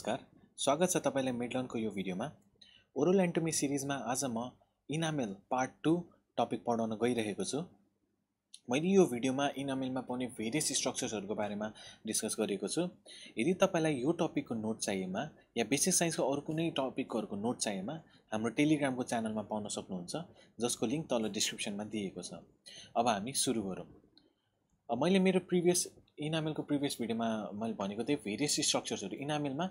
नमस्कार, स्वागत छ तपाईलाई MedLearn को यो भिडियोमा। ओरल एनाटोमी सिरिजमा आज म इनामेल पार्ट 2 टपिक पढाउन गइरहेको छु। मैले यो भिडियोमा इनामेलमा पाउने भेरियस स्ट्रक्चर्सहरुको बारेमा डिस्कस गरेको छु। यदि तपाईलाई यो टपिकको नोट चाहिएमा या बेसिक साइन्सको अरु कुनै टपिकहरुको नोट चाहिएमा हाम्रो टेलिग्रामको च्यानलमा पाउन सक्नुहुन्छ, जसको लिंक तल डिस्क्रिप्सनमा दिएको छ। अब हामी सुरु गरौँ। मैले मेरो प्रिभियस इनामेलको प्रिभियस भिडियोमा मैले भनेको थिएँ भेरियस स्ट्रक्चर्सहरु इनामेलमा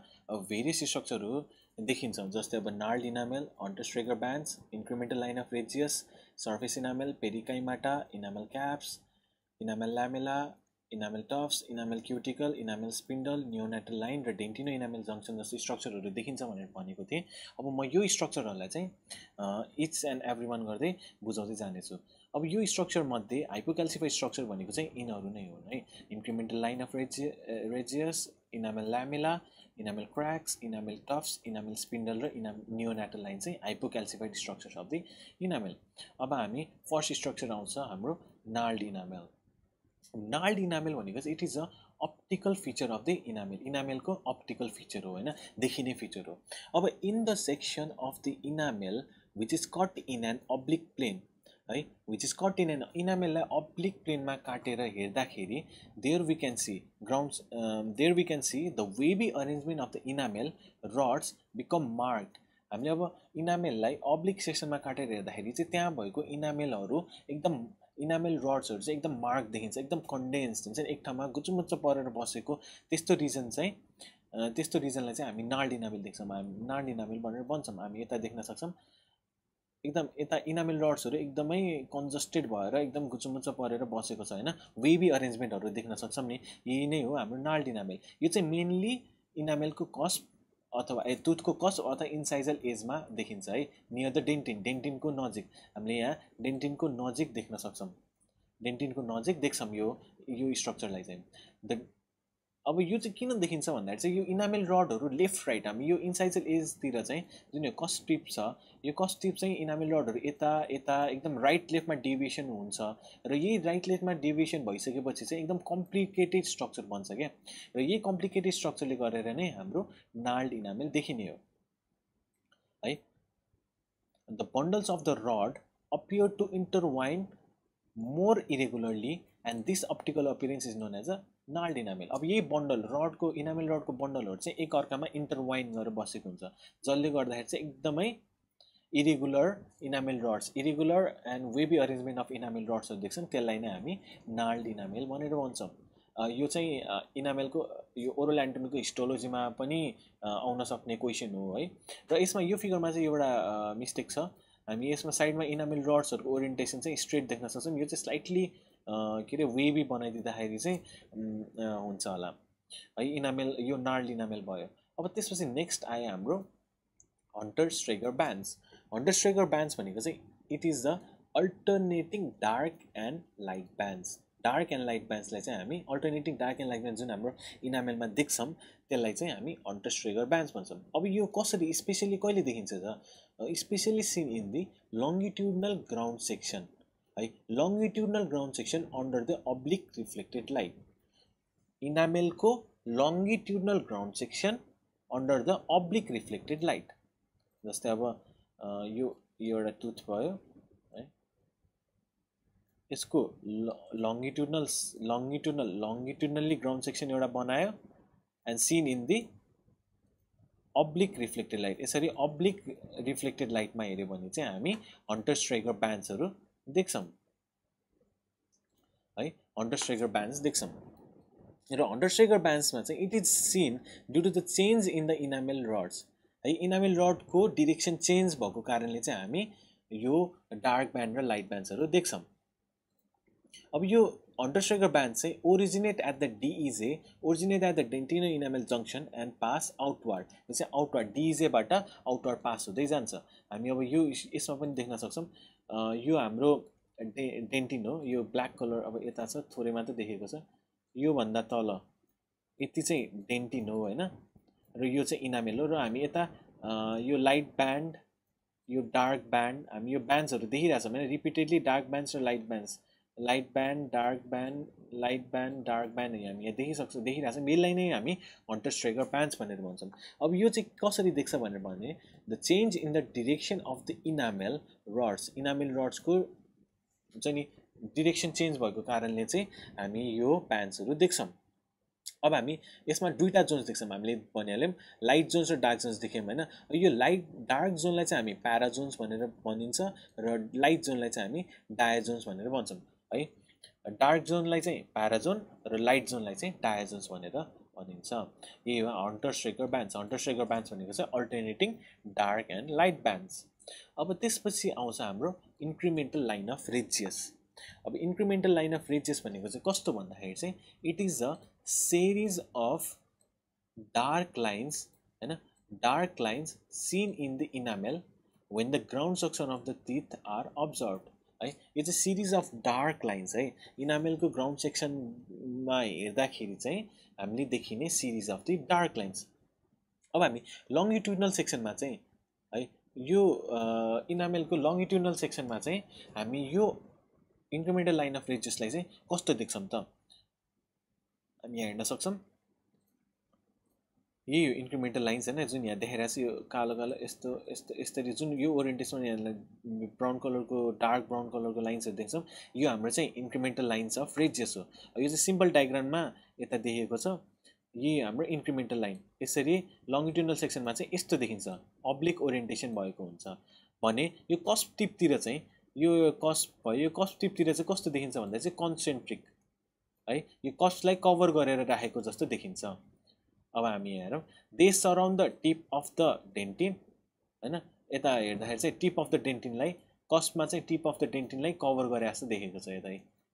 भेरियस स्ट्रक्चरहरु देखिन्छ, जस्तै अब gnarled enamel, Hunter Schreger bands, incremental line of Retzius, surface enamel, perikymata, enamel caps, enamel lamellae, enamel tufts, enamel cuticle, enamel spindle, neonatal line र डेन्टिनो इनामेल जंक्सन जस्तो स्ट्रक्चरहरु देखिन्छ भनेर भनेको थिएँ। अब म यो स्ट्रक्चरहरुलाई चाहिँ इच एन्ड एभ्री वान गर्दै बुझाउँदै जानेछु। अब यो स्ट्रक्चर मध्ये हाइपोक्याल्सिफाई स्ट्रक्चर भनेको चाहिँ यिनीहरु नै हुन् है। Incremental line of Retzius, enamel lamellae, enamel cracks, enamel tufts, enamel spindle र नियोनाटल लाइन चाहिँ hypocalcified structures of the enamel. अब हामी फर्स्ट स्ट्रक्चर आउँछ हाम्रो नार्ड इनामेल। नार्ड इनामेल भनेको चाहिँ it is a optical feature of the enamel. इनामेलको optical feature हो हैन, देखिने फिचर हो। अब in the section of the enamel which is cut in an oblique plane है, which is cut in an इनामेललाई अब्लिक प्लेनमा काटेर हेर्दाखेरि there we can see the wavy arrangement of the enamel rods become marked. हामीले अब इनामेललाई oblique सेक्सनमा काटेर हेर्दाखेरि चाहिँ त्यहाँ भएको इनामेलहरु एकदम इनामेल रड्सहरु चाहिँ एकदम मार्क देखिन्छ, एकदम कन्डेन्स्ड हुन्छ, एक ठाउँमा गुचुमुच्च परेर बसेको। त्यस्तो रिजनलाई चाहिँ हामी नार्ड इनामेल देख्छौं। हामी नार्ड इनामेल भनेर भन्छौं। हामी यता देख्न सक्छौं एकदम यता इनामेल रड्सहरु एकदमै कन्जस्टेड भएर एकदम गुचुमुच्च परेर बसेको छ हैन, वेबी अरेन्जमेन्टहरु देख्न सक्छौं नि। यही नै हो हाम्रो नार्ड इनामेल। यो चाहिँ मेनली इनामेलको कस्प अथवा टुथको कस्प अथवा इन्साइजल एजमा देखिन्छ है, नियर द डेन्टिनको नजिक। हामीले यहाँ डेन्टिनको नजिक देख्न सक्छौं, डेन्टिनको नजिक देख्छौं यो स्ट्रक्चरलाई चाहिँ। अब यो चाहिँ किन देखिन्छ भन्दाखेरि चाहिँ यो इनामेल रडहरु लेफ्ट राइट हामी यो इन्साइजल एजतिर चाहिँ जुन यो कस्प टिप छ, यो कस्प टिप चाहिँ इनामेल रडहरु यता एकदम राइट लेफ्टमा डेभिएसन हुन्छ र यही राइट लेफ्टमा डेभिएसन भइसकेपछि चाहिँ एकदम कम्प्लिकेटेड स्ट्रक्चर बन्छ के। र यही कम्प्लिकेटेड स्ट्रक्चरले गरेर नै हाम्रो नार्ड इनामेल देखिने हो है। The bundles of the rod appear to intertwine more irregularly and this optical appearance is known as a gnarled enamel. अब यही बन्डल रडको इनामेल रडको बन्डलहरु चाहिँ एक अर्कामा इन्टरवाइन गरेर बसेको हुन्छ, जसले गर्दाखेरि चाहिँ एकदमै irregular enamel rods, irregular and wavy arrangement of enamel रड्सहरु देख्छौं, त्यसलाई नै हामी नार्ड इनामेल भनेर भन्छौं। यो चाहिँ इनामेलको यो ओरल एनाटोमीको हिस्टोलोजीमा पनि आउन सक्ने क्वेशन हो है। र यसमा यो फिगरमा चाहिँ एउटा मिस्टेक छ। हामी यसमा साइडमा इनामेल रड्सहरुको ओरिएन्टेसन चाहिँ स्ट्रेट देख्न सक्छौं, यो चाहिँ स्लाइटली के रे वेबी बनाइदिँदाखेरि चाहिँ हुन्छ होला है। इनामेल यो नार्ड इनामेल भयो। अब त्यसपछि नेक्स्ट आयो हाम्रो अन्डरस्ट्रेगर ब्यान्ड्स। अन्डरस्ट्रेगर ब्यान्ड्स भनेको चाहिँ it is the alternating dark and light bands. Dark and light ब्यान्ड्सलाई चाहिँ हामी alternating dark and light bands जुन हाम्रो इनामेलमा देख्छौं त्यसलाई चाहिँ हामी अन्डरस्ट्रेगर ब्यान्ड्स भन्छौं। अब यो कसरी स्पेशली कहिले देखिन्छ त? Specially seen in the longitudinal ground section है, longitudinal ground section under the oblique reflected light. इनामेलको longitudinal ground section under the oblique reflected light. जस्तै अब यो एउटा टुथ भयो है, यसको लंगिट्युडनली ग्राउन्ड सेक्सन एउटा बनायो and seen in the oblique reflected light. यसरी अब्लिक रिफ्लेक्टेड लाइटमा हेर्यो भने चाहिँ हामी अन्डरस्ट्रेगर ब्यान्ड्सहरु देख्छौं है, अन्डरस्ट्रेगर ब्यान्ड्स देख्छौं। र अन्डरस्ट्रेगर ब्यान्ड्समा चाहिँ it is seen due to the change in the enamel rods है। इनामेल रडको डाइरेक्सन चेन्ज भएको कारणले चाहिँ हामी यो डार्क ब्यान्ड र लाइट ब्यान्ड्सहरु देख्छौं। अब यो अन्डरस्ट्रेगर ब्यान्ड चाहिँ originate at the DEJ, originate at the dentino enamel junction and pass outward. यो चाहिँ आउटवर्ड DEJ बाट आउटवर्ड पास हुँदै जान्छ। हामी अब यो यसमा पनि देख्न सक्छौं, यो हाम्रो डेन्टिन हो, यो ब्ल्याक कलर अब यता छ, थोरै मात्र देखेको छ, यो भन्दा तल यति चाहिँ डेन्टिन हो हैन, र यो चाहिँ इनामेल हो। र हामी यता यो लाइट ब्यान्ड, यो डार्क ब्यान्ड, हामी यो ब्यान्ड्सहरु देखिरहेछौं हैन, रिपिटेडली डार्क ब्यान्ड्स र light bands light band dark band light band dark band हामी यहाँ देखिरहेको छौँ। यसलाई नै हामी हन्टर स्ट्राइकर प्यान्ट्स भनेर भन्छौँ। अब यो चाहिँ कसरी देख्छ भनेर भने the change in the direction of the enamel रड्सको चाहिँ नि डिरेक्सन चेन्ज भएको कारणले चाहिँ हामी यो प्यान्ट्सहरू देख्छौँ। अब हामी यसमा दुईटा जोन्स देख्छौँ। हामीले भनिहाल्यौँ लाइट जोन्स र डार्क जोन्स देख्यौँ होइन। यो डार्क जोनलाई चाहिँ हामी प्यारा जोन्स भनेर भनिन्छ र लाइट जोनलाई चाहिँ हामी डाया जोन्स भनेर भन्छौँ है। डार्क जोनलाई चाहिँ प्यारा जोन र लाइट जोनलाई चाहिँ डाया जोन्स भनेर भनिन्छ। यही हो hunter striker bands. Hunter striker bands भनेको चाहिँ alternating dark and light bands. अब त्यसपछि आउँछ हाम्रो इन्क्रिमेन्टल लाइन अफ रेजियस। अब इन्क्रिमेन्टल लाइन अफ रेजियस भनेको चाहिँ कस्तो भन्दाखेरि चाहिँ it is a series of dark lines and dark lines seen in the enamel when the ground section of the teeth are observed है। यो चाहिँ सिरिज अफ डार्क लाइन्स है। इनामेलको ग्राउन्ड सेक्सनमा हेर्दाखेरि चाहिँ हामीले देखिने series of the dark lines. अब हामी लङ्गिट्युडनल सेक्सनमा चाहिँ है यो इनामेलको लङ्गिट्युडनल सेक्सनमा चाहिँ हामी यो इन्क्रिमेन्टल लाइन अफ रेजियसलाई चाहिँ कस्तो देख्छौँ त हामी यहाँ हेर्न सक्छौँ। यही हो इन्क्रिमेन्टल लाइन्स होइन, जुन यहाँ देखाइरहेको छ यो कालो कालो यस्तो यस्तो यसरी जुन यो ओरिएन्टेसनमा यहाँलाई ब्राउन कलरको डार्क ब्राउन कलरको लाइन्सहरू देख्छौँ। यो हाम्रो चाहिँ इन्क्रिमेन्टल लाइन्स अफ रेजियस हो। यो चाहिँ सिम्पल डायग्राममा यता देखिएको छ। यही हाम्रो इन्क्रिमेन्टल लाइन। यसरी लङ्गिट्युडनल सेक्सनमा चाहिँ यस्तो देखिन्छ, अब्लिक ओरिएन्टेसन भएको हुन्छ भने यो कस्प टिपतिर चाहिँ यो कस्प भयो। यो कस्प टिपतिर चाहिँ कस्तो देखिन्छ भन्दा चाहिँ कन्सेन्ट्रिक है, यो कस्पलाई कभर गरेर राखेको जस्तो देखिन्छ। अब हामी हेरौँ they surround the tip of the dentin हैन। यता हेर्दाखेरि चाहिँ टिप अफ द डेन्टिनलाई कस्पमा चाहिँ टिप अफ द डेन्टिनलाई कभर गरे जस्तो देखेको छ यता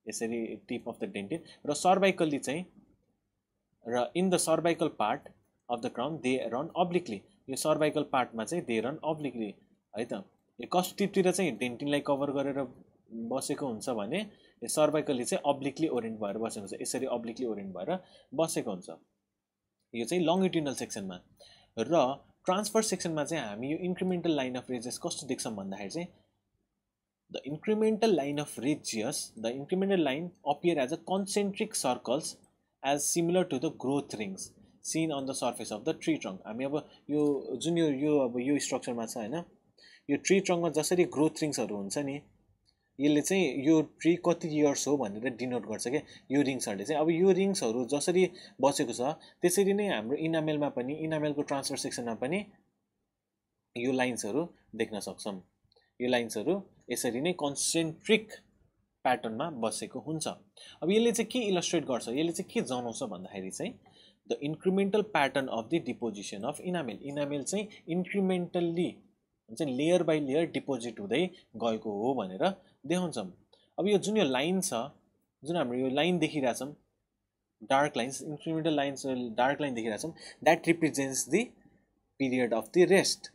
यसरी टिप अफ द डेन्टिन र सर्भाइकल्ली चाहिँ र in the cervical part of the crown they run obliquely. यो सर्भाइकल पार्टमा चाहिँ दे रन अब्लिकली है त। यो कस्प टिपतिर चाहिँ डेन्टिनलाई कभर गरेर बसेको हुन्छ भने यो सर्भाइकल्ली चाहिँ अब्लिकली ओरिएन्ट भएर बसेको हुन्छ, यसरी अब्लिकली ओरिएन्ट भएर बसेको हुन्छ। यो चाहिँ लङ्गिट्युडनल सेक्सनमा। र ट्रान्सफर्स सेक्सनमा चाहिँ हामी यो इन्क्रिमेन्टल लाइन अफ रेजियस कस्तो देख्छौँ भन्दाखेरि चाहिँ the incremental line of Retzius the incremental line appear as a concentric circles as similar to the growth rings seen on the surface of the tree trunk. हामी अब यो जुन यो अब यो स्ट्रक्चरमा छ होइन, यो ट्री ट्रङ्कमा जसरी ग्रोथ रिङ्सहरू हुन्छ नि, यसले चाहिँ यो ट्री कति इयर्स हो भनेर डिनोट गर्छ क्या यो रिङ्सहरूले चाहिँ। अब यो रिङ्सहरू जसरी बसेको छ त्यसरी नै हाम्रो इनामेलमा पनि इनामेलको ट्रान्सफर सेक्सनमा पनि यो लाइन्सहरू देख्न सक्छौँ। यो लाइन्सहरू यसरी नै कन्सेन्ट्रिक प्याटर्नमा बसेको हुन्छ। अब यसले चाहिँ के इलस्ट्रेट गर्छ, यसले चाहिँ के जनाउँछ भन्दाखेरि चाहिँ the incremental pattern of the deposition of enamel. Enamel चाहिँ इन्क्रिमेन्टल्ली हुन्छ लेयर बाई लेयर डिपोजिट हुँदै गएको हो भनेर देखाउँछौँ। अब यो जुन यो लाइन छ, जुन हाम्रो यो लाइन देखिरहेछौँ dark lines, incremental lines dark line देखिरहेछौँ, that represents the period of the rest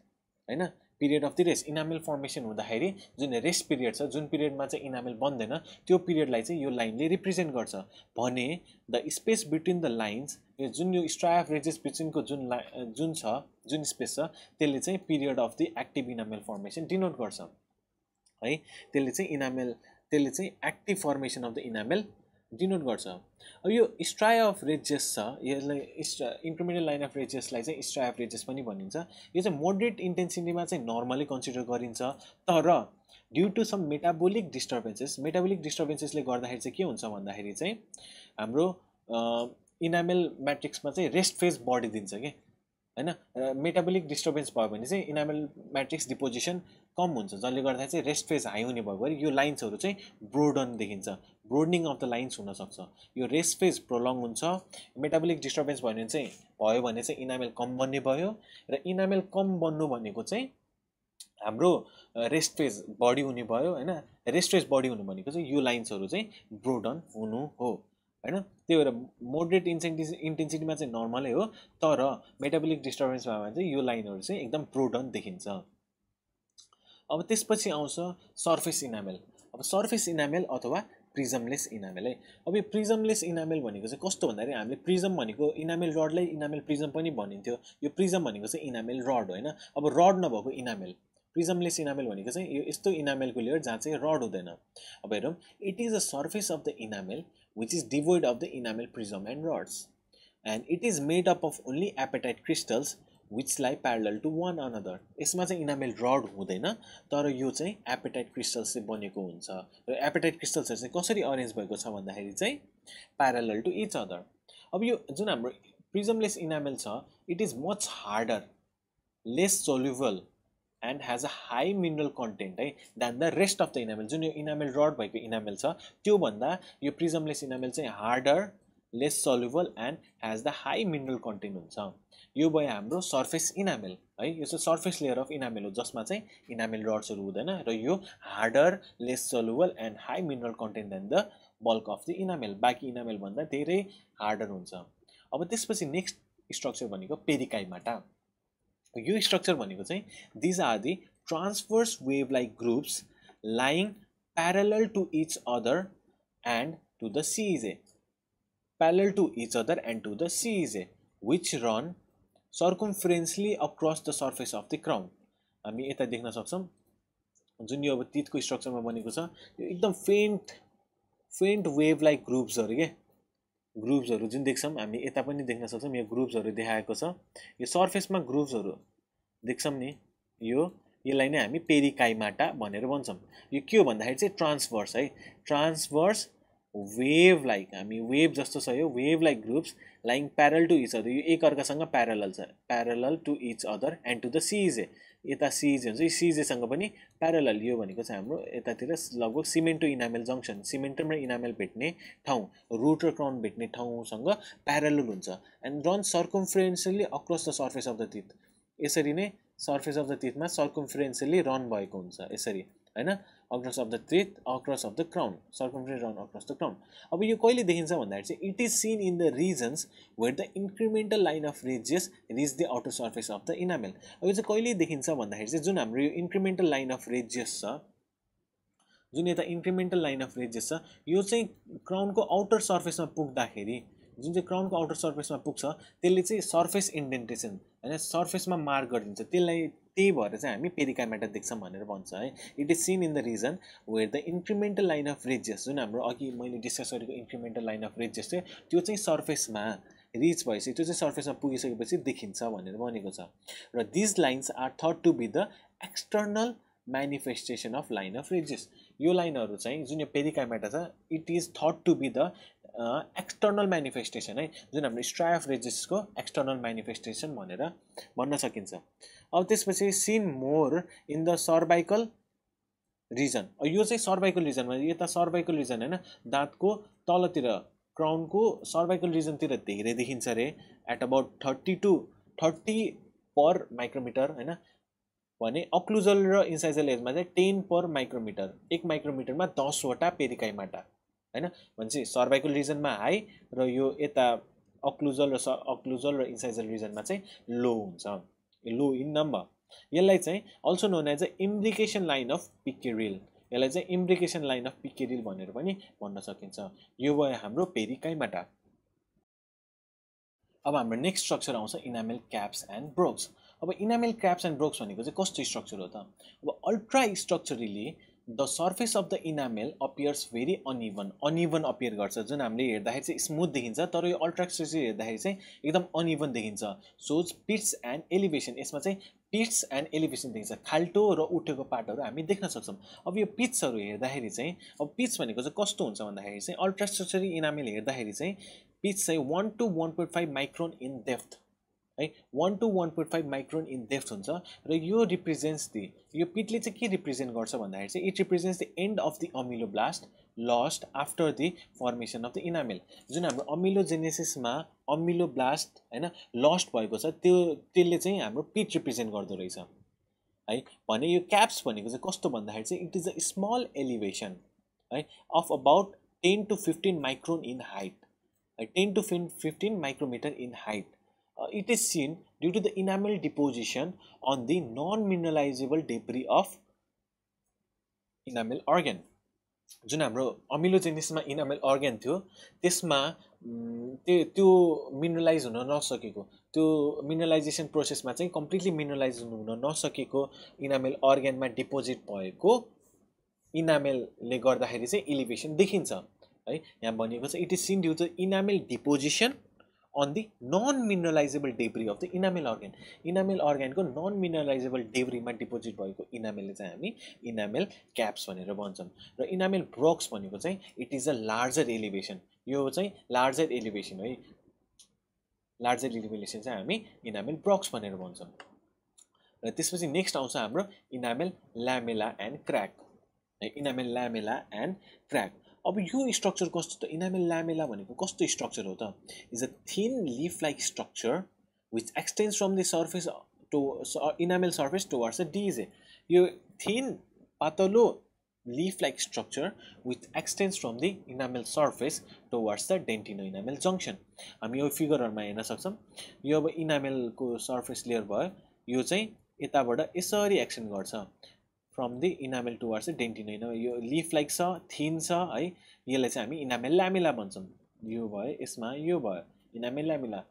होइन। Period of the rest enamel formation हुँदाखेरि जुन रेस्ट पिरियड छ, जुन पिरियडमा चाहिँ इनामेल बन्दैन, त्यो पिरियडलाई चाहिँ यो लाइनले रिप्रेजेन्ट गर्छ भने the space between the lines, यो जुन यो स्ट्राई अफ रेजियस बिट्विनको जुन स्पेस छ त्यसले चाहिँ period of the active enamel formation denote गर्छ है। त्यसले चाहिँ active formation of the enamel denote गर्छ। अब यो स्ट्राई अफ रेजियस छ, यसलाई इन्क्रिमेन्टल लाइन अफ रेजियसलाई चाहिँ स्ट्राई अफ रेजियस पनि भनिन्छ। यो चाहिँ मोडरेट इन्टेन्सिटीमा चाहिँ नर्मली कन्सिडर गरिन्छ, तर ड्यु टु सम मेटाबोलिक डिस्टर्बेन्सेसले गर्दाखेरि चाहिँ के हुन्छ भन्दाखेरि चाहिँ हाम्रो इनामेल म्याट्रिक्समा चाहिँ रेस्ट फेज बढिदिन्छ कि होइन। मेटाबोलिक डिस्टर्बेन्स भयो भने चाहिँ इनामेल म्याट्रिक्स डिपोजिसन कम हुन्छ, जसले गर्दा चाहिँ रेस्ट फेज हाई हुने भएको भएर यो लाइन्सहरू चाहिँ ब्रोडन देखिन्छ, ब्रोडनिङ अफ द लाइन्स हुनसक्छ। यो रेस्ट फेज प्रोलङ हुन्छ। मेटाबोलिक डिस्टर्बेन्स भयो भने चाहिँ इनामेल कम बन्ने भयो, र इनामेल कम बन्नु भनेको चाहिँ हाम्रो रेस्ट फेज बढी हुने भयो होइन। रेस्ट फेज बढी हुनु भनेको चाहिँ यो लाइन्सहरू चाहिँ ब्रोडन हुनु हो होइन। त्यही भएर मोडरेट इन्टेन्सिटीमा चाहिँ नर्मलै हो, तर मेटाबोलिक डिस्टर्बेन्स भयो भने चाहिँ यो लाइनहरू चाहिँ एकदम ब्रोडन देखिन्छ। अब त्यसपछि आउँछ सर्फेस इनामेल। अब सर्फेस इनामेल अथवा प्रिजमलेस इनामेल है। अब यो प्रिजमलेस इनामेल भनेको चाहिँ कस्तो भन्दाखेरि हामीले प्रिजम भनेको इनामेल रडलाई इनामेल प्रिजम पनि भनिन्थ्यो। यो प्रिजम भनेको चाहिँ इनामेल रड होइन। अब रड नभएको इनामेल प्रिजमलेस इनामेल भनेको चाहिँ यो यस्तो इनामेलको लेयर जहाँ चाहिँ रड हुँदैन। अब हेरौँ, it is a surface of the enamel which is devoid of the enamel prism and rods and it is made up of only apatite crystals which lie parallel to one another. यसमा चाहिँ enamel rod हुँदैन, तर यो चाहिँ apatite crystals चाहिँ बनेको हुन्छ। र एपेटाइट क्रिस्टल्सहरू चाहिँ कसरी अरेन्ज भएको छ भन्दाखेरि चाहिँ प्यारलल टु इच अदर। अब यो जुन हाम्रो प्रिजमलेस इनामेल छ, it is much harder, less soluble and has a high mineral content है than the rest of the enamel. जुन यो इनामेल रड भएको इनामेल छ त्योभन्दा यो प्रिजमलेस इनामेल चाहिँ harder, less soluble and has the high mineral content हुन्छ। यो भयो हाम्रो सर्फेस इनामेल है। यो चाहिँ सर्फेस लेयर अफ इनामेल हो जसमा चाहिँ इनामेल रड्सहरू हुँदैन र यो harder, less soluble and high mineral content than the bulk of the enamel. बाँकी इनामेलभन्दा धेरै हार्डर हुन्छ। अब त्यसपछि नेक्स्ट स्ट्रक्चर भनेको पेरिकाइमाटा। यो स्ट्रक्चर भनेको चाहिँ these are the transverse wave like groups lying parallel to each other and to the CEJ, parallel to each other and to the CEJ which run circumferentially across the surface of the crown. हामी यता देख्न सक्छौँ जुन यो अब तितको स्ट्रक्चरमा बनेको छ, यो एकदम फेन्ट वेभ लाइक ग्रुप्सहरू के ग्रुप्सहरू जुन देख्छौँ हामी यता पनि देख्न सक्छौँ। यो ग्रुप्सहरू देखाएको छ, यो सर्फेसमा ग्रुप्सहरू देख्छौँ नि, यसलाई नै हामी पेरिकाइमाटा भनेर भन्छौँ। यो के हो भन्दाखेरि चाहिँ ट्रान्सभर्स है, ट्रान्सभर्स वेभ लाइक, हामी वेभ जस्तो छ यो wave like groups lying parallel to each other, यो एकअर्कासँग प्यारलल छ, parallel to each other and to the CEJ. यता सिइजे हुन्छ, यो सिइजेसँग पनि प्यारलल। यो भनेको चाहिँ हाम्रो यतातिर लगभग सिमेन्टो इनामेल जङ्सन, सिमेन्टम र इनामेल भेट्ने ठाउँ, रुट र क्राउन भेट्ने ठाउँसँग प्यारलल हुन्छ and run circumferentially across the surface of the teeth. यसरी नै सर्फेस अफ द टिथमा सर्कमफ्रेन्सली रन भएको हुन्छ यसरी हैन, across of the teeth, across of the crown, circumference run across the crown. अब यो कहिले देखिन्छ भन्दाखेरि चाहिँ it is seen in the regions where the incremental line of Retzius reach the outer surface of the enamel. अब यो चाहिँ कहिले देखिन्छ भन्दाखेरि चाहिँ जुन हाम्रो यो इन्क्रिमेन्टल लाइन अफ रिजेस छ, जुन यता इन्क्रिमेन्टल लाइन अफ रिजेस छ, यो चाहिँ क्राउनको आउटर सर्फेसमा पुग्दाखेरि, जुन चाहिँ क्राउनको आउटर सर्फेसमा पुग्छ त्यसले चाहिँ सर्फेस इन्डेन्टेसन हैन, सर्फेसमा मार्क गरिदिन्छ, त्यसलाई त्यही भएर चाहिँ हामी पेरिकाइमाटा देख्छौँ भनेर भन्छ है। It is seen in the region where the incremental line of Retzius, जुन हाम्रो अघि मैले डिस्कस गरेको इन्क्रिमेन्टल लाइन अफ रिजेस थियो त्यो चाहिँ सर्फेसमा रिच भएपछि, त्यो चाहिँ सर्फेसमा पुगिसकेपछि देखिन्छ भनेर भनेको छ। र these lines are thought to be the external manifestation of line of Retzius. यो लाइनहरू चाहिँ जुन यो पेरिकाइमाटा छ, it is thought to be the external manifestation है, जुन हाम्रो स्ट्राई अफ रिजेसको एक्सटर्नल म्यानिफेस्टेसन भनेर भन्न सकिन्छ। अब त्यसपछि seen more in the cervical region. यो चाहिँ सर्भाइकल रिजनमा, यता सर्भाइकल रिजन हैन, दाँतको तलतिर क्राउनको सर्भाइकल रिजनतिर धेरै देखिन्छ रे, एट अबाउट 30 पर माइक्रोमिटर हैन, भने अक्लुजल र इन्साइजल एजमा चाहिँ 10 पर माइक्रोमिटर, 1 माइक्रोमिटरमा 10 वटा पेरिकाइमाटा हैन। भनेपछि सर्भाइकल रिजनमा हाई र यो यता अक्लुजल र इन्साइजल रिजनमा चाहिँ लो हुन्छ, लो इन नम्बर। यसलाई चाहिँ also known as a imbrication line of Pickerill, यसलाई चाहिँ इम्ब्रिकेसन लाइन अफ पिकेरिल भनेर पनि भन्न सकिन्छ। यो भयो हाम्रो पेरिकाइमाटा। अब हाम्रो नेक्स्ट स्ट्रक्चर आउँछ इनामेल क्याप्स एन्ड ब्रोक्स। अब इनामेल क्याप्स एन्ड ब्रोक्स भनेको चाहिँ कस्तो स्ट्रक्चर हो त? अब ultra structurally the surface of the enamel appears very uneven appear गर्छ। जुन हामीले हेर्दाखेरि चाहिँ स्मुथ देखिन्छ, तर यो अल्ट्रा स्ट्रक्चर हेर्दाखेरि चाहिँ एकदम अनइभन देखिन्छ। सोज पिट्स एन्ड एलिभेसन, यसमा चाहिँ पिट्स एन्ड एलिभेसन देखिन्छ, खाल्टो र उठेको पार्टहरू हामी देख्न सक्छौँ। अब यो पिट्सहरू हेर्दाखेरि चाहिँ, अब पिट्स भनेको चाहिँ कस्तो हुन्छ भन्दाखेरि चाहिँ अल्ट्रा स्ट्रक्चर इनामेल हेर्दाखेरि चाहिँ पिच चाहिँ 1 to 1.5 माइक्रोन इन डेप्थ है, 1 to 1.5 माइक्रोन इन डेप्थ हुन्छ। र यो रिप्रेजेन्ट्स दि, यो पिटले चाहिँ के रिप्रेजेन्ट गर्छ भन्दाखेरि चाहिँ it represents the end of the ameloblast lost after the formation of the enamel. जुन हाम्रो अमिलोजेनेसिसमा अमिलोब्लास्ट हैन लस्ट भएको छ, त्यसले चाहिँ हाम्रो पिट रिप्रेजेन्ट गर्दो रहेछ है। भने यो क्याप्स भनेको चाहिँ कस्तो भन्दाखेरि चाहिँ it is a small elevation है of about 10 to 15 micron in height, 10 to 15 micrometer in height. It is seen due to the enamel deposition on the non-mineralizable debris of enamel organ. जुन हाम्रो अमिलोजेनिसमा enamel organ थियो त्यसमा त्यो mineralise हुन नसकेको त्यो मिनरलाइजेसन प्रोसेसमा चाहिँ कम्प्लिटली मिनरलाइज हुन नसकेको इनामेल अर्ग्यानमा डिपोजिट भएको इनामेलले गर्दाखेरि चाहिँ एलिभेसन देखिन्छ है। यहाँ भनिएको छ it is seen due to enamel deposition on the non-mineralizable debris of the enamel organ. Enamel organ को non-mineralizable debris मा डिपोजिट भएको इनामेलले चाहिँ हामी इनामेल क्याप्स भनेर भन्छौँ र इनामेल ब्रोक्स भनेको चाहिँ it is a larger elevation. यो चाहिँ लार्जर एलिभेसन है। लार्जर एलिभेसन चाहिँ हामी इनामेल ब्रोक्स भनेर भन्छौँ। र त्यसपछि नेक्स्ट आउँछ हाम्रो enamel lamella and crack. Enamel lamella and crack. अब यो स्ट्रक्चर कस्तो त इनामेल ल्यामेला भनेको कस्तो स्ट्रक्चर हो त is a thin leaf like structure which extends from the surface to enamel surface towards the DEJ. यो थिन पातलो leaf like structure which extends from the enamel surface towards the dentino enamel junction. हामी यो फिगरहरुमा हेर्न सक्छौँ। यो अब इनामेलको surface layer भयो यो चाहिँ यताबाट यसरी एक्सटेन्ड गर्छ from the enamel towards the dentino enamel. यो लीफ लाइक छ थिन छ है। यसलाई चाहिँ हामी इनामेल ल्यामेला भन्छौँ। यो भयो यसमा यो भयो इनामेल ल्यामेला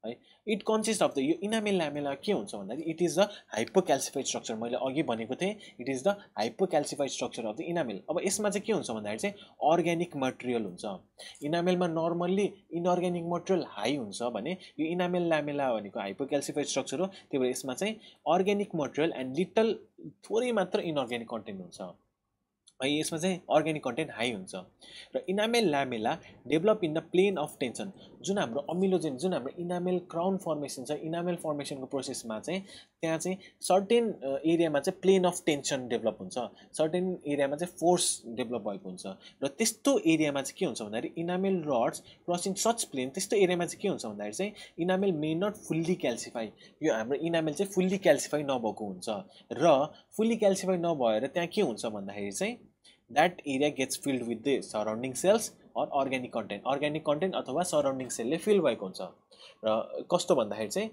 है। इट कन्सिस्ट अफ द यो इनामेल ल्यामेला के हुन्छ भन्दाखेरि it is the hypocalcified structure. मैले अघि भनेको थिएँ it is the hypocalcified structure of the enamel. अब यसमा चाहिँ के हुन्छ भन्दाखेरि चाहिँ अर्ग्यानिक मटेरियल हुन्छ। इनामेलमा नर्मल्ली इनअर्ग्यानिक मटेरियल हाई हुन्छ भने यो इनामेल ल्यामेला भनेको हाइपोक्याल्सिफाइड स्ट्रक्चर हो। त्यही भएर यसमा चाहिँ अर्ग्यानिक मटेरियल एन्ड लिटल थोरै मात्र इनअर्ग्यानिक कन्टेन्ट हुन्छ। यसमा चाहिँ अर्ग्यानिक कन्टेन्ट हाई हुन्छ। र enamel lamella develop in the plane of tension. जुन हाम्रो अमिलोजेन जुन हाम्रो इनामेल क्राउन फर्मेसन छ इनामेल फर्मेसनको प्रोसेसमा चाहिँ त्यहाँ चाहिँ सर्टेन एरियामा चाहिँ प्लेन अफ टेन्सन डेभलप हुन्छ। सर्टेन एरियामा चाहिँ फोर्स डेभलप भएको हुन्छ र त्यस्तो एरियामा चाहिँ के हुन्छ भन्दाखेरि enamel rods crossing such plane त्यस्तो एरियामा चाहिँ के हुन्छ भन्दाखेरि चाहिँ enamel may not fully calcify. यो हाम्रो इनामेल चाहिँ फुल्ली क्याल्सिफाई नभएको हुन्छ र फुल्ली क्याल्सिफाई नभएर त्यहाँ के हुन्छ भन्दाखेरि चाहिँ that area gets filled with the surrounding cells or organic content अथवा surrounding cell ले fill भएको हुन्छ। र कस्तो भन्दाखेरि चाहिँ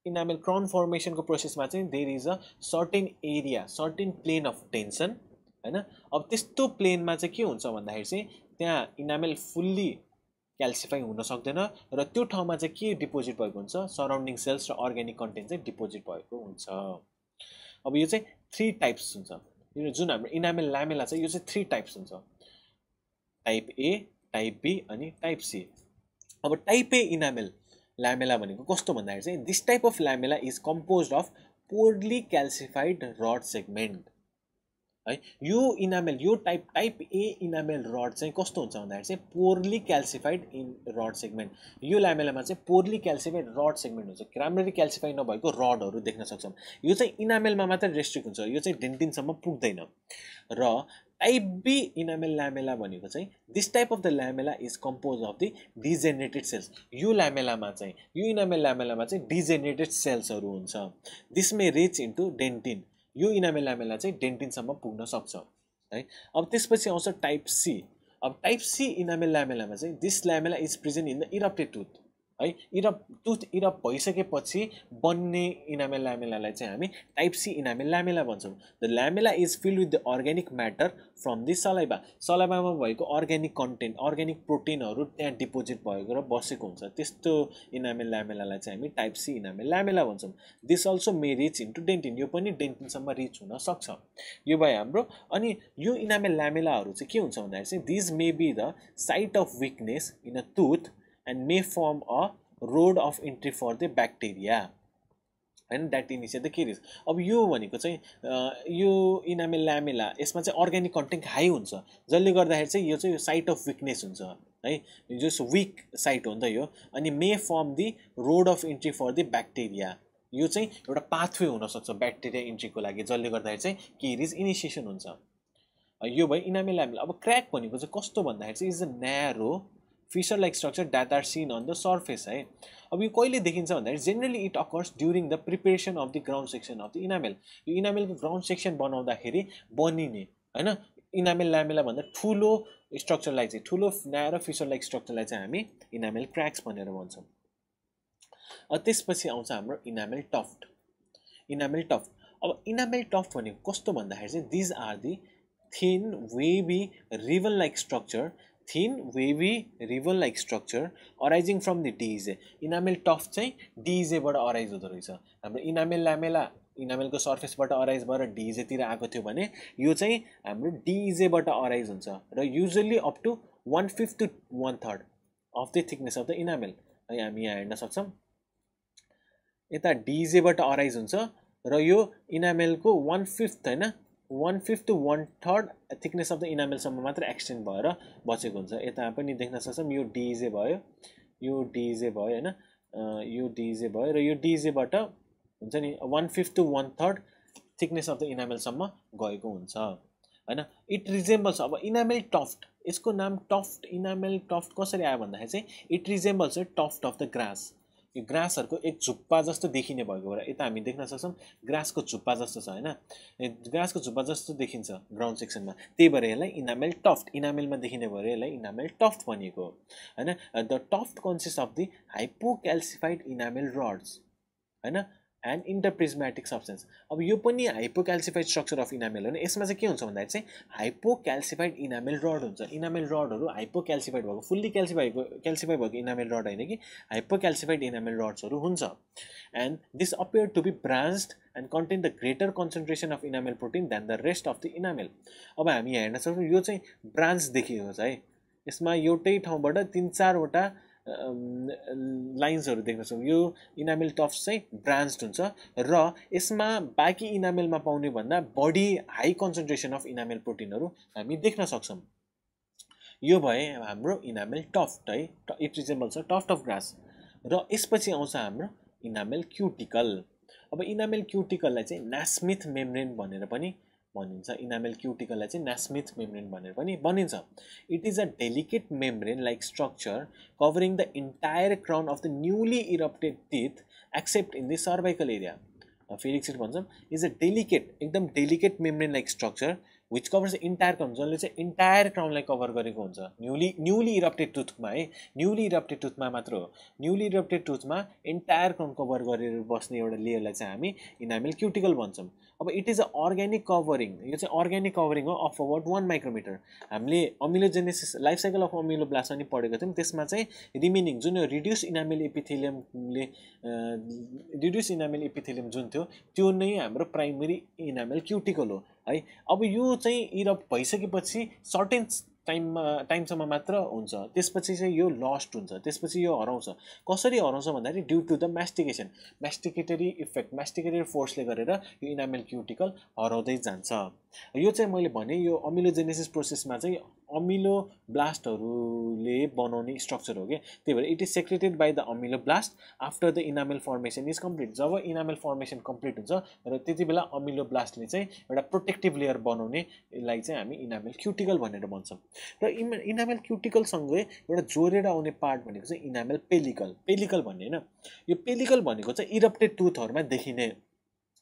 इनामेल क्राउन फर्मेसनको प्रोसेसमा चाहिँ there is a certain area certain plane of tension हैन। अब त्यस्तो प्लेनमा चाहिँ के हुन्छ भन्दाखेरि चाहिँ त्यहाँ इनामेल फुल्ली क्याल्सिफाई हुन सक्दैन र त्यो ठाउँमा चाहिँ के डिपोजिट भएको हुन्छ सराउन्डिङ सेल्स र अर्ग्यानिक कन्टेन्ट चाहिँ डिपोजिट भएको हुन्छ। अब यो चाहिँ 3 टाइप्स हुन्छ। यो जुन हाम्रो इनामेल ल्यामेला छ यो चाहिँ 3 टाइप्स हुन्छ। टाइप ए टाइप बी अनि टाइप सी। अब टाइप ए इनामेल ल्यामेला भनेको कस्तो भन्दाखेरि चाहिँ this type of lamella is composed of poorly calcified rod segment है। यो इनामेल यो टाइप ए इनामेल रड चाहिँ कस्तो हुन्छ भन्दाखेरि चाहिँ पोरली क्याल्सिफाइड इन रड सेगमेन्ट। यो ल्यामेलामा चाहिँ पोरली क्याल्सिफाइड रड सेगमेन्ट हुन्छ। राम्ररी क्याल्सिफाई नभएको रडहरू देख्न सक्छौँ। यो चाहिँ इनामेलमा मात्र रेस्ट्रिक्ट हुन्छ। यो चाहिँ डेन्टिनसम्म पुग्दैन। र टाइप बी इनामेल ल्यामेला भनेको चाहिँ this type of the lamella is compose of the degenerated cells. यो ल्यामेलामा चाहिँ यो इनामेल ल्यामेलामा चाहिँ डिजेनेरेटेड सेल्सहरू हुन्छ। This may reach into dentin. यो इनामेल ल्यामेला चाहिँ डेन्टिनसम्म पुग्न सक्छ है। अब त्यसपछि आउँछ टाइप सी। अब टाइप सी इनामेल ल्यामेलामा चाहिँ this lamella is present in the erupted tooth है। टुथ इरप भइसकेपछि बन्ने इनामेल ल्यामेलालाई चाहिँ हामी टाइप सी इनामेल ल्यामेला भन्छौँ। The lamella is filled with the organic matter from the saliva. सलाइभामा भएको अर्ग्यानिक कन्टेन्ट अर्ग्यानिक प्रोटिनहरू त्यहाँ डिपोजिट भएको र बसेको हुन्छ। त्यस्तो इनामेल ल्यामेलालाई चाहिँ हामी टाइप सी इनामेल ल्यामेला भन्छौँ। This also may reach into dentin. यो पनि डेन्टिनसम्म रिच हुन सक्छ। यो भयो हाम्रो। अनि यो इनामेल ल्यामेलाहरू चाहिँ के हुन्छ भन्दाखेरि चाहिँ this may be the site of weakness in a tooth and may form a road of entry for the bacteria and that initiate the caries। अब यो भनेको चाहिँ यो इनामेल ल्यामेला यसमा चाहिँ अर्ग्यानिक कन्टेन्ट हाई हुन्छ जसले गर्दाखेरि चाहिँ यो चाहिँ साइट अफ विकनेस हुन्छ है। जस विक साइट हो नि त यो। अनि may form the road of entry for the bacteria. यो चाहिँ एउटा पाथवे हुनसक्छ ब्याक्टेरिया इन्ट्रीको लागि जसले गर्दाखेरि चाहिँ केरिज इनिसिएसन हुन्छ। यो भयो इनामेल ल्यामेला। अब क्र्याक भनेको चाहिँ कस्तो भन्दाखेरि चाहिँ is a narrow fissure like structure that are seen on the surface है। अब यो कहिले देखिन्छ भन्दाखेरि generally it occurs during the preparation of the ground section of the enamel. यो इनामेलको ग्राउन्ड सेक्सन बनाउँदाखेरि बनिने होइन इनामेल ल्यामेला भन्दा ठुलो स्ट्रक्चरलाई चाहिँ ठुलो न्यारो फिसर लाइक स्ट्रक्चरलाई चाहिँ हामी इनामेल क्र्याक्स भनेर भन्छौँ। त्यसपछि आउँछ हाम्रो इनामेल टफ्ट। Enamel tuft. अब इनामेल टफ्ट भनेको कस्तो भन्दाखेरि चाहिँ these are the thin wavy ribbon like structure, arising from the DEJ. Enamel tuft चाहिँ DEJ बाट अराइज हुँदो रहेछ। हाम्रो इनामेल ल्यामेला इनामेलको सर्फेसबाट अराइज भएर DEJ तिर आएको थियो भने यो चाहिँ हाम्रो DEJ बाट अराइज हुन्छ र usually up to 1/5 to 1/3 of the thickness of the enamel. है हामी यहाँ हेर्न सक्छौं यता DEJ बाट अराइज हुन्छ र यो इनामेलको 1/5 हैन 1/5 to 1/3 thickness of the enamel सम्म मात्र एक्सटेन्ड भएर बचेको हुन्छ। यता पनि देख्न सक्छौं यो DEJ भयो, यो DEJ भयो हैन, यो DEJ भयो र यो DEJ बाट हुन्छ नि 1/5 to 1/3 thickness of the enamel सम्म गएको हुन्छ हैन। इट रिजेम्बल्स, अब इनामेल टफ्ट, यसको नाम टफ्ट इनामेल टफ्ट कसरी आयो भन्दाखेरि चाहिँ it resembles tuft of the grass. यो ग्रासहरुको एक झुप्पा जस्तो देखिने भएको भएर यता हामी देख्न सक्छौं ग्रासको झुप्पा जस्तो छ हैन, ग्रासको झुप्पा जस्तो देखिन्छ ग्राउन्ड सेक्सनमा, त्यही भएर यसलाई इनामेल टफ्ट, इनामेलमा देखिने भएर यसलाई इनामेल टफ्ट भनिएको हो हैन। The tuft consist of the hypocalcified enamel rods हैन एन्ड इन्टरप्रिज्मेटिक सब्सटेन्स। अब यो पनि हाइपोक्याल्सिफाइड स्ट्रक्चर अफ इनामेल हो नि, यसमा चाहिँ के हुन्छ भन्दाखेरि चाहिँ हाइपोक्याल्सिफाइड इनामेल रड हुन्छ। इनामेल रडहरु हाइपोक्याल्सिफाइड भएको, फुल्ली क्याल्सिफाई भएको इनामेल रड हैन कि हाइपोक्याल्सिफाइड इनामेल रड्सहरु हुन्छ। And this appear to be branched and contain the greater concentration of enamel protein than the rest of the enamel. अब हामी यहाँ हेर्न सक्छौं यो चाहिँ ब्रान्च देखिएको छ है, यसमा एउटै ठाउँबाट 3-4 वटा लाइन्सहरु देख्न सक्छौं। यो इनामेल टफ्ट चाहिँ ब्रान्च्ड हुन्छ र यसमा बाँकी इनामेलमा पाउने भन्दा बढी हाई कन्सन्ट्रेसन अफ इनामेल प्रोटिनहरु हामी देख्न सक्छौं। यो भए हाम्रो इनामेल टफ्ट है, it resembles a tuft of grass. र यसपछि आउँछ हाम्रो इनामेल क्युटिकल। अब इनामेल क्युटिकललाई चाहिँ नास्मिथ मेम्ब्रेन भनेर पनि भनिन्छ। इनामेल क्युटिकललाई चाहिँ नास्मिथ मेम्ब्रेन भनेर पनि भनिन्छ। It is a delicate membrane like structure covering the entire crown of the newly erupted teeth except in the cervical area. फेलिक्स भन्छौं इज अ डेलिकेट, एकदम delicate membrane like structure which covers entire crown, जसले चाहिँ entire क्राउनलाई cover गरेको हुन्छ। Newly erupted टुथमा है, newly erupted टुथमा मात्र हो, न्यूली इरप्टेड टुथमा इन्टायर क्राउन कभर गरेर बस्ने एउटा लेयरलाई चाहिँ हामी इनामेल क्युटिकल भन्छौं। अब it is a organic covering, यो चाहिँ अर्ग्यानिक कभरिङ हो अफ अबाउट 1 माइक्रोमिटर। हामीले amelogenesis life cycle of ameloblast पनि पढेको थियौं, त्यसमा चाहिँ रिमेनिङ जुन रिड्युस इनामेल एपिथेलियमले रिड्युस इनामेल एपिथेलियम जुन थियो त्यो नै हाम्रो प्राइमरी इनामेल क्युटिकल हो है। अब यो चाहिँ इरप्ट भइसकेपछि सर्टेन टाइमसम्म मात्र हुन्छ, त्यसपछि चाहिँ यो लस्ट हुन्छ, त्यसपछि यो हराउँछ। कसरी हराउँछ भन्दाखेरि ड्यू टु द म्यास्टिकेसन, म्यास्टिकेटरी इफेक्ट, म्यास्टिकेटरी फोर्सले गरेर यो इनामेल क्युटिकल हराउँदै जान्छ। यो चाहिँ मैले भने यो अमिलोजेनेसिस प्रोसेसमा चाहिँ अमिलोब्लास्टहरूले बनाउने स्ट्रक्चर हो के, त्यही भएर it is secreted by the ameloblast after the enamel formation is complete. जब इनामेल फर्मेसन कम्प्लिट हुन्छ र त्यति बेला अमिलोब्लास्टले चाहिँ एउटा प्रोटेक्टिभ लेयर बनाउनेलाई चाहिँ हामी इनामेल क्युटिकल भनेर भन्छौँ। र इनामेल क्युटिकलसँगै एउटा जोडेर आउने पार्ट भनेको चाहिँ इनामेल पेलिकल। पेलिकल भन्ने हैन, यो पेलिकल भनेको चाहिँ इरप्टेड टुथहरुमा देखिने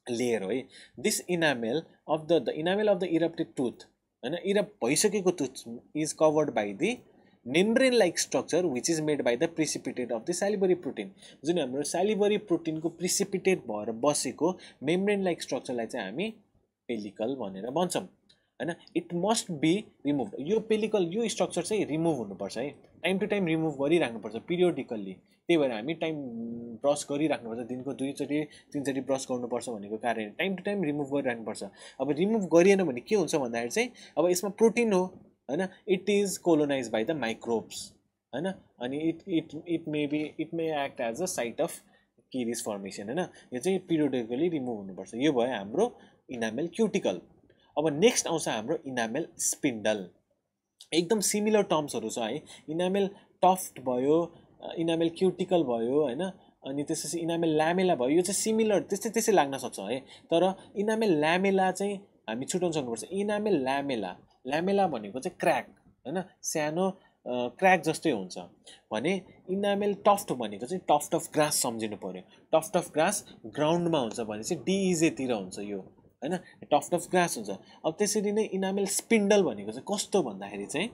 लेयर हो है। This enamel of the enamel of the erupted tooth हैन, इरप्ट भइसकेको tooth is covered by the membrane like structure which is made by the precipitate of the salivary protein. जुन हाम्रो सैलिभरी प्रोटिनको precipitate भएर बसेको membrane like स्ट्रक्चरलाई चाहिँ हामी pellicle भनेर भन्छौं हैन। इट मस्ट बी रिमुभ, यो पेलिकल यो स्ट्रक्चर चाहिँ रिमुभ हुनुपर्छ है, टाइम टु टाइम रिमुभ गरिराख्नुपर्छ पिरियोडिकल्ली। त्यही भएर हामी टाइम ब्रस गरिराख्नुपर्छ, दिनको 2-3 ब्रस गर्नुपर्छ भनेको कारण टाइम टु टाइम रिमुभ गरिराख्नुपर्छ। अब रिमुभ गरिएन भने के हुन्छ भन्दाखेरि चाहिँ अब यसमा प्रोटिन हो हैन, it is colonize by the microbes हैन, अनि it may act as a site of caries formation हैन। यो चाहिँ पिरियोडिकली रिमुभ हुनुपर्छ। यो भयो हाम्रो इनामेल क्युटिकल। अब नेक्स्ट आउँछ हाम्रो इनामेल स्पिन्डल। एकदम सिमिलर टर्म्सहरु छ है, इनामेल टफ्ट भयो, इनामेल क्युटिकल भयो हैन, अनि त्यसपछि इनामेल ल्यामेला भयो। यो चाहिँ सिमिलर त्यसै लाग्न सक्छ है, तर इनामेल ल्यामेला चाहिँ हामी छुटाउन सक्नुपर्छ। इनामेल ल्यामेला भनेको चाहिँ क्र्याक हैन, सानो क्र्याक जस्तै हुन्छ भने इनामेल टफ्ट भनेको चाहिँ टफ्ट अफ ग्रास सम्झिनु पर्यो। टफ्ट अफ ग्रास ग्राउन्डमा हुन्छ भने चाहिँ DEJ तिर हुन्छ यो हैन, टफ्ट अफ ग्रास हुन्छ। अब त्यसरी नै इनामेल स्पिन्डल भनेको चाहिँ कस्तो भन्दाखेरि चाहिँ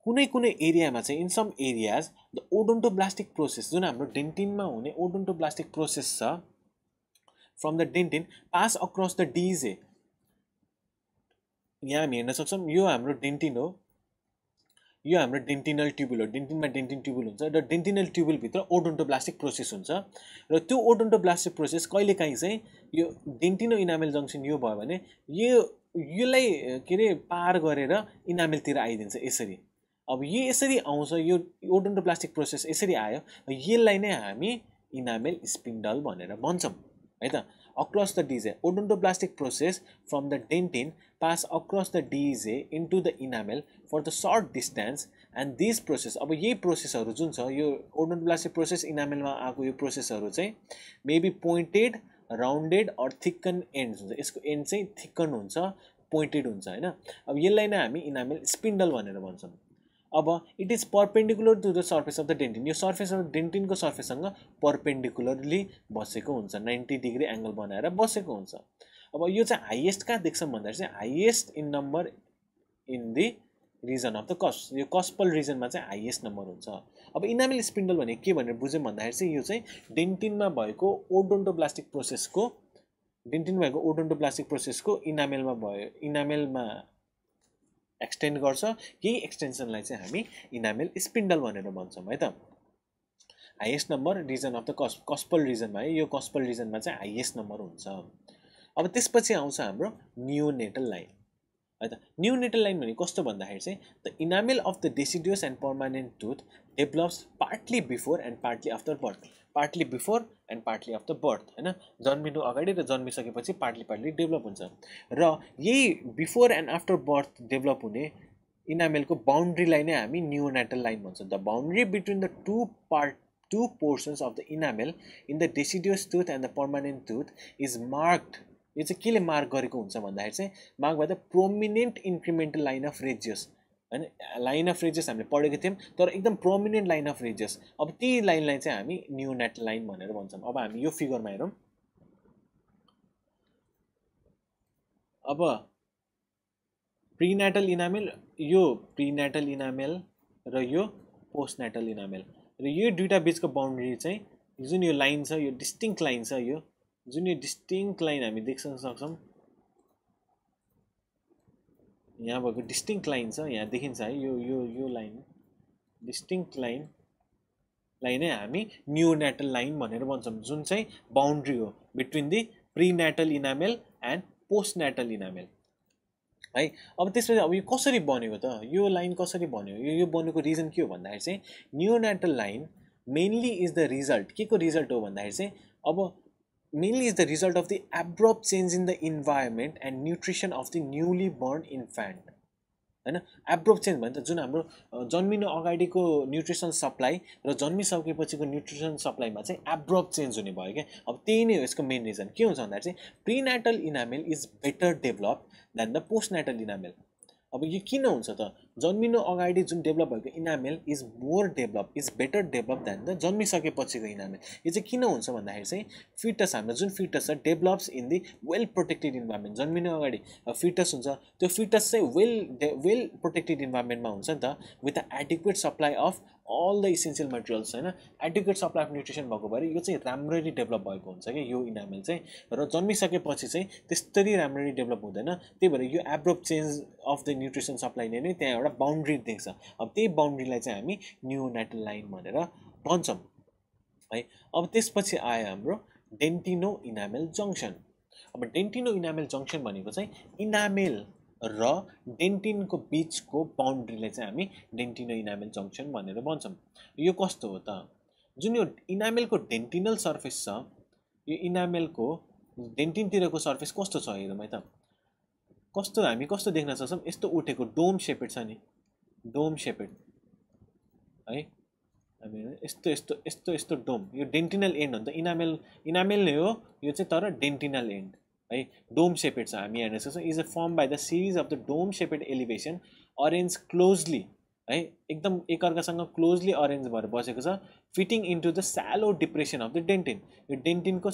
कुनै एरियामा चाहिँ in some areas the odontoblastic process, जुन हाम्रो डेन्टिनमा हुने ओडोन्टोब्लास्टिक प्रोसेस छ from the dentin pass across the DEJ यहाँ हामी हेर्न सक्छौँ यो हाम्रो डेन्टिन हो, यो हाम्रो डेन्टिनल ट्युबुल हो। डेन्टिनमा डेन्टिन ट्युबुल हुन्छ र डेन्टिनल ट्युबुलभित्र ओडोन्टोब्लास्टिक प्रोसेस हुन्छ र त्यो ओडोन्टोब्लास्टिक प्रोसेस कहिलेकाहीँ चाहिँ यो डेन्टिनो इनामेल जङ्सन यो भयो भने यसलाई के अरे पार गरेर इनामेलतिर आइदिन्छ यसरी। अब यो यसरी आउँछ, यो ओडोन्टोब्लास्टिक प्रोसेस यसरी आयो, यसलाई नै हामी इनामेल स्पिन्डल भनेर भन्छौँ है त। Across the DEJ odontoblastic process from the dentin pass across the DEJ into the enamel for the short distance and these process अब यही प्रोसेसहरु जुन छ यो ओडोन्टोब्लास्टिक प्रोसेस इनामेलमा आएको यो प्रोसेसहरु चाहिँ maybe pointed rounded or thicken ends हुन्छ। यसको एन्ड चाहिँ थिकन हुन्छ, पोइन्टेड हुन्छ हैन। अब यसलाई नै हामी इनामेल स्पिन्डल भनेर भन्छौँ। अब it is perpendicular to the surface of the dentin, यो सर्फेस अफ डेन्टिनको सर्फेससँग परपेन्डिकुलरली बसेको हुन्छ, 90 डिग्री एंगल बनाएर बसेको हुन्छ। अब यो चाहिँ हाईएस्ट कहाँ देख्छौँ भन्दाखेरि चाहिँ highest in number in the region of the cusp, यो कस्पल रिजनमा चाहिँ हाईएस्ट नम्बर हुन्छ। अब इनामेल स्पिन्डल भने के भनेर बुझ्यौँ भन्दाखेरि चाहिँ यो चाहिँ डेन्टिनमा भएको ओडोन्टोब्लास्टिक प्रोसेसको इनामेलमा एक्सटेन्ड गर्छ। यही एक्सटेन्सनलाई चाहिँ हामी इनामेल स्पिन्डल भनेर भन्छौँ है त। Highest number region of the cuspal रिजनमा है, यो कस्पल रिजनमा चाहिँ हाईएस्ट नम्बर हुन्छ। अब त्यसपछि आउँछ हाम्रो नियोनेटल लाइन है त। नियोनेटल लाइन भने कस्तो भन्दाखेरि चाहिँ the enamel of the deciduous and permanent टुथ develops partly before and partly after birth, partly before and partly after birth हैन, जन्मिनु अगाडि र जन्मिसकेपछि पार्टली डेभलप हुन्छ। र यही before and after birth develop हुने इनामेलको बाउन्ड्रीलाई नै हामी नियोनेटल लाइन भन्छौँ। The boundary between the two portions of the enamel in the deciduous tooth and the permanent tooth is marked, यो चाहिँ केले मार्क गरेको हुन्छ भन्दाखेरि चाहिँ mark by the prominent incremental line of Retzius हैन। लाइन अफ रेडियस हामीले पढेको थियौँ तर एकदम प्रोमिनेन्ट लाइन अफ रेडियस, अब त्यही लाइनलाई चाहिँ हामी नियोनेटल लाइन भनेर भन्छौँ। अब हामी यो फिगरमा हेरौँ। अब प्रिनेटल इनामेल, यो प्रिनेटल इनामेल र यो पोस्टनेटल इनामेल र यो दुईटा बीचको बाउन्ड्री चाहिँ जुन यो लाइन छ, यो डिस्टिङ्क्ट लाइन छ, यो जुन यो डिस्टिङ्क्ट लाइन हामी देख्न सक्छौँ, यहाँ भएको डिस्टिङ्क्ट लाइन छ, यहाँ देखिन्छ है, यो लाइन डिस्टिङ्क्ट लाइनलाई नै हामी नियोनेटल लाइन भनेर भन्छौँ, जुन चाहिँ बाउन्ड्री हो between the prenatal enamel and postnatal enamel है। अब त्यसपछि अब यो कसरी बनेको त, यो लाइन कसरी बन्यो, यो बनेको रिजन के हो भन्दाखेरि चाहिँ neonatal line mainly is the result, के को रिजल्ट हो भन्दाखेरि चाहिँ अब mainly is the result of the abrupt change in the environment and nutrition of the newly burn infant हैन। एब्रप्ट चेन्ज भने त जुन हाम्रो जन्मिनु अगाडिको न्युट्रिसन सप्लाई र जन्मिसकेपछिको न्युट्रिसन सप्लाईमा चाहिँ एब्रप्ट चेन्ज हुने भयो क्या। अब त्यही नै हो यसको मेन रिजन। के हुन्छ भन्दाखेरि चाहिँ prenatal enamel is better develop than the postnatal enamel. अब यो किन हुन्छ त, जन्मिनु अगाडि जुन डेभलप भएको enamel is more develop, is better develop than the जन्मिसकेपछिको इनामेल। यो चाहिँ किन हुन्छ भन्दाखेरि चाहिँ फिटस, हाम्रो जुन फिटस छ develops in the well protected environment. जन्मिनु अगाडि फिटस हुन्छ, त्यो फिटस चाहिँ वेल प्रोटेक्टेड इन्भाइरोमेन्टमा हुन्छ नि त, with the adequate supply of all the essential materials हैन। एडिक्वेट सप्लाई अफ न्युट्रिसन भएको भएर यो चाहिँ राम्ररी डेभलप भएको हुन्छ कि यो इनामेल चाहिँ, र जन्मिसकेपछि चाहिँ त्यस्तरी राम्ररी डेभलप हुँदैन। त्यही भएर यो abrupt change of the nutrition सप्लाईले नै त्यहाँ एउटा बाउन्ड्री देख्छ। अब त्यही बाउन्ड्रीलाई चाहिँ हामी नियोनेटल लाइन भनेर भन्छौँ है। अब त्यसपछि आयो हाम्रो डेन्टिनो इनामेल जङ्सन। अब डेन्टिनो इनामेल जङ्सन भनेको चाहिँ इनामेल र डेन्टिनको बीचको बाउन्ड्रीलाई चाहिँ हामी डेन्टिनो इनामेल जङ्सन भनेर भन्छौँ। यो कस्तो हो त, जुन यो इनामेलको डेन्टिनल सर्फेस छ, यो इनामेलको डेन्टिनतिरको सर्फेस कस्तो छ हेरौँ है त। कस्तो हामी कस्तो देख्न सक्छौँ, यस्तो उठेको डोम सेपेड छ नि, डोम सेपेड है। हामी यस्तो यस्तो यस्तो यस्तो डोम, यो डेन्टिनल एन्ड हो नि त, इनामेल नै हो यो चाहिँ, तर डेन्टिनल एन्ड है, डोम सेपेड छ। हामी हेर्न सक्छौँ is a form by the series of the dome shaped elevation arrange closely है, एकदम एकअर्कासँग क्लोजली अरेन्ज भएर बसेको छ, fitting into the shallow depression of the dentin. यो डेन्टिनको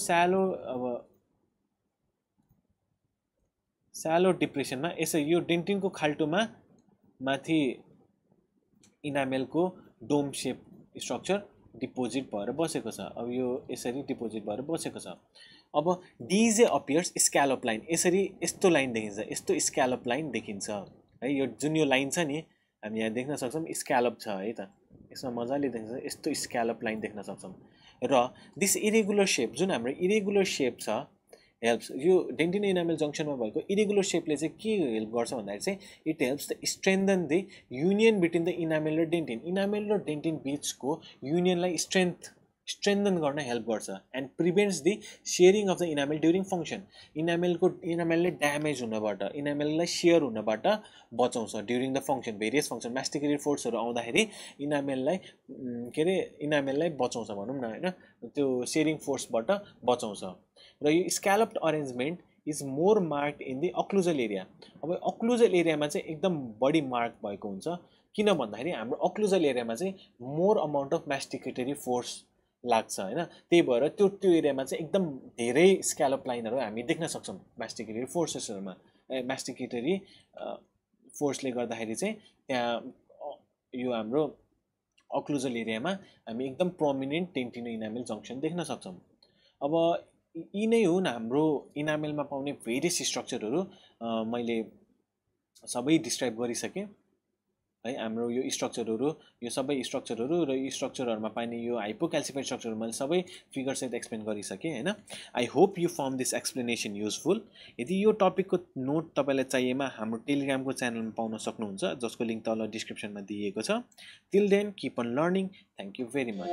स्यालो डिप्रेसनमा यसै यो डेन्टिनको खाल्टोमा माथि इनामेलको डोम सेप स्ट्रक्चर डिपोजिट भएर बसेको छ। अब यो यसरी डिपोजिट भएर बसेको छ। अब DJ appears scallop line, यसरी यस्तो लाइन देखिन्छ, यस्तो स्क्यालप लाइन देखिन्छ है। यो जुन यो लाइन छ नि हामी यहाँ देख्न सक्छौं स्क्यालप छ है त, यसमा मजाले देखिन्छ, यस्तो स्क्यालप लाइन देख्न सक्छौं। र दिस इरेगुलर शेप, जुन हाम्रो इरेगुलर शेप छ हेल्प्स, यो डेन्टिन इनामेल जंक्सनमा भएको इरेगुलर शेपले चाहिँ के हेल्प गर्छ भन्दाखेरि चाहिँ it helps the strengthen the union between the enamel र डेन्टिन, इनामेल र डेन्टिन बीचको युनियनलाई स्ट्रेन्थन गर्न हेल्प गर्छ and prevents the shearing of the enamel during function, इनामेलले ड्यामेज हुनबाट, इनामेललाई शेयर हुनबाट बचाउँछ during the function, various function, masticated फोर्सहरू आउँदाखेरि इनामेललाई बचाउँछ भनौँ न हैन, त्यो शेयरिङ फोर्सबाट बचाउँछ। र यो scalloped arrangement is more marked in the occlusal area. अब अक्लुजल एरियामा चाहिँ एकदम बढी मार्क भएको हुन्छ, किन भन्दाखेरि हाम्रो अक्लुजल एरियामा चाहिँ मोर अमाउन्ट अफ मास्टिकेटरी फोर्स लाग्छ हैन, त्यही भएर त्यो एरियामा चाहिँ एकदम धेरै स्क्यालप लाइनहरू हामी देख्न सक्छौं मास्टिकेटरी फोर्सेसहरुमा। मास्टिकेटरी फोर्सले गर्दाखेरि चाहिँ त्यहाँ यो हाम्रो अक्लुजल एरियामा हामी एकदम प्रोमिनेन्ट डेन्टिनो इनामेल जंक्सन देख्न सक्छौं। अब यी नै हुन् हाम्रो इनामेलमा पाउने भेरियस स्ट्रक्चरहरू, मैले सबै डिस्क्राइब गरिसके है। हाम्रो यो स्ट्रक्चरहरू, यो सबै स्ट्रक्चरहरू र यो स्ट्रक्चरहरुमा पाइने यो हाइपोक्याल्सिफाइड स्ट्रक्चरहरू मैले सबै फिगर सहित एक्सप्लेन गरिसके हैन। I hope you found this explanation useful. यदि यो टपिकको नोट तपाईलाई चाहिएमा हाम्रो टेलिग्रामको च्यानलमा पाउन सक्नुहुन्छ, जसको लिंक तल डिस्क्रिप्सनमा दिएको छ। Till then keep on learning. Thank you very much.